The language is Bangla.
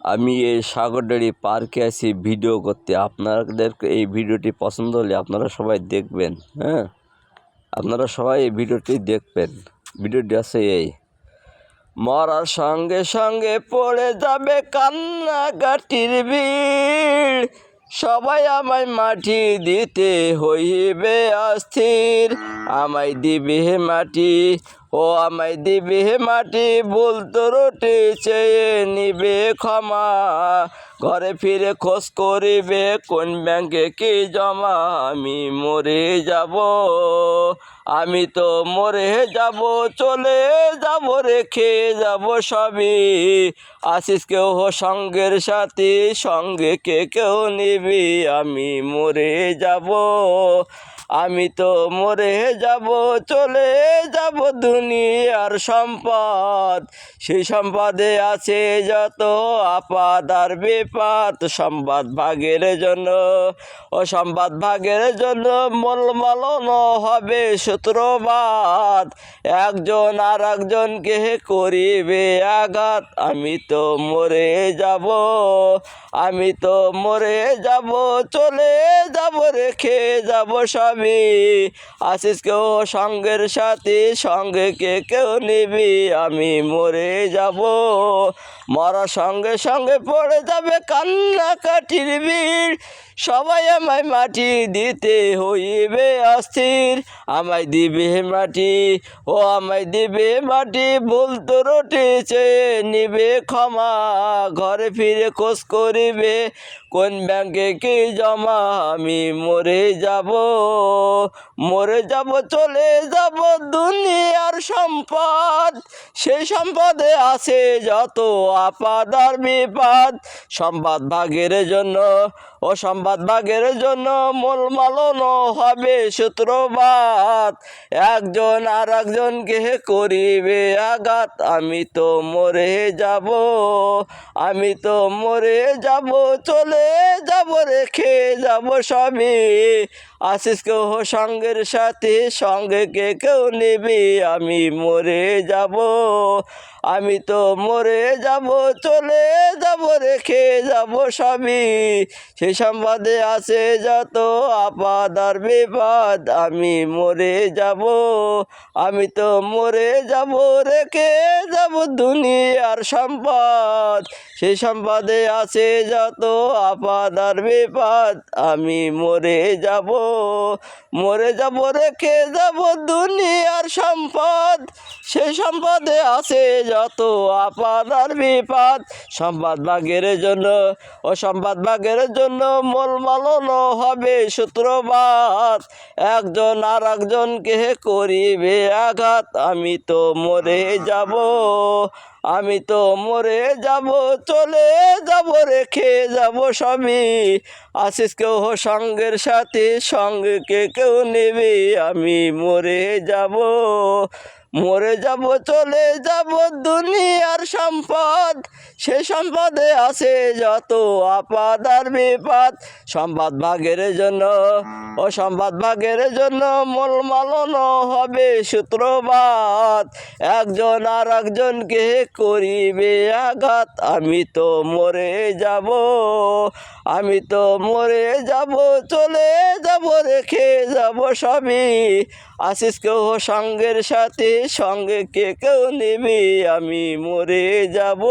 আমি এই সাগরডিঘি পার্কে আছি ভিডিও করতে। আপনাদের এই ভিডিওটি পছন্দ হলে আপনারা সবাই দেখবেন। হ্যাঁ, আপনারা সবাই এই ভিডিওটি দেখবেন। ভিডিওটি আছে এই: মরার সঙ্গে সঙ্গে পড়ে যাবে কান্নাকাটির ভিড়, সবাই আমায় মাটি দিতে হইবে অস্থির। আমায় দিবে মাটি, ও আমায় দিবে মাটি, ভুল ত্রুটি চেয়ে নিবে ক্ষমা। ঘরে ফিরে খোঁজ করিবে কোন ব্যাংকে কি জমা। আমি মরে যাব, আমি তো মরে যাব, চলে যাব, রেখে যাব সবই। আসিস কেউ সঙ্গের সাথী, সঙ্গে কেউ নিবি। আমি মরে যাব, আমি তো মরে যাব, চলে যাব দুনিয়ার সম্পদ। সেই সম্পদে আছে যত আপাদ আর বিপাদ। সম্পদ ভাগের জন্য, ও সম্পদ ভাগের জন্য মলমালন হবে সূত্রপাত। একজন আর একজনকে করিবে আঘাত। আমি তো মরে যাব, আমি তো মরে যাব, চলে যাব, রেখে যাব সবই। আসিস কেউ সঙ্গের সাথী, সঙ্গে কেউ নিবি। আমি মরে যাব, মরার সঙ্গে সঙ্গে পড়ে যাবে কান্নাকাটির ভিড়, সবাই আমায় মাটি দিতে হইবে অস্থির। আমায় দিবে মাটি, ও আমায় দিবে মাটি, ভুল ত্রুটি চেয়ে নিবে ক্ষমা। ঘরে ফিরে খোঁজ করিবে কোন ব্যাংকে কি জমা। আমি মরে যাব, মরে যাব, চলে যাব দুনিয়ার সম্পদ। সেই সম্পদে আছে যত আপাদ আর বিপাদ। সম্পদ ভাগের জন্য, ও সম্পদ ভাগের জন্য মলমালন হবে সূত্রপাত। একজন আর একজনকে করিবে আঘাত। আমি তো মরে যাব, আমি তো মরে যাব, চলে যাব, রেখে যাব সবই। আসিস কেউ সঙ্গের সাথে, সঙ্গে কেউ নিবি। আমি মরে যাব, আমি তো মরে যাব, চলে যাব, রেখে যাব সবই। সেই সম্পদে আছে যত আপাদ আর বিপদ। আমি মরে যাব, আমি তো মরে যাব, রেখে যাব দুনিয়ার সম্পদ। সেই সম্পদে আছে যত আপাদ আর বিপদ। আমি মরে যাব, মরে যাব, রেখে যাব দুনিয়ার সম্পদ। সেই সম্পদে আছে যত আপাদ আর বিপদ। সম্পদ ভাগের জন্য, ও সম্পদ ভাগের জন্য মলমালন হবে সূত্রপাত। একজন আর একজনকে করিবে আঘাত। আমি তো মরে যাব, আমি তো মরে যাব, চলে যাব, রেখে যাব সবই। আসিস কেউ সঙ্গের সাথে, সঙ্গে কেউ নেবে। আমি মরে যাব, মরে যাব, চলে যাব দুনিয়ার সম্পদ। সে সম্পদে আছে যত আপাদ আর বিপাদ। সম্পদ ভাগের জন্য, ও সম্পদ ভাগের জন্য মলমালন হবে সূত্রপাত। একজন আর একজনকে করিবে আঘাত। আমি তো মরে যাব, আমি তো মরে যাব, চলে যাব, রেখে যাব সবই। আসিস কেউ সঙ্গের সাথে, সঙ্গে কেউ নিবি। আমি মরে যাব।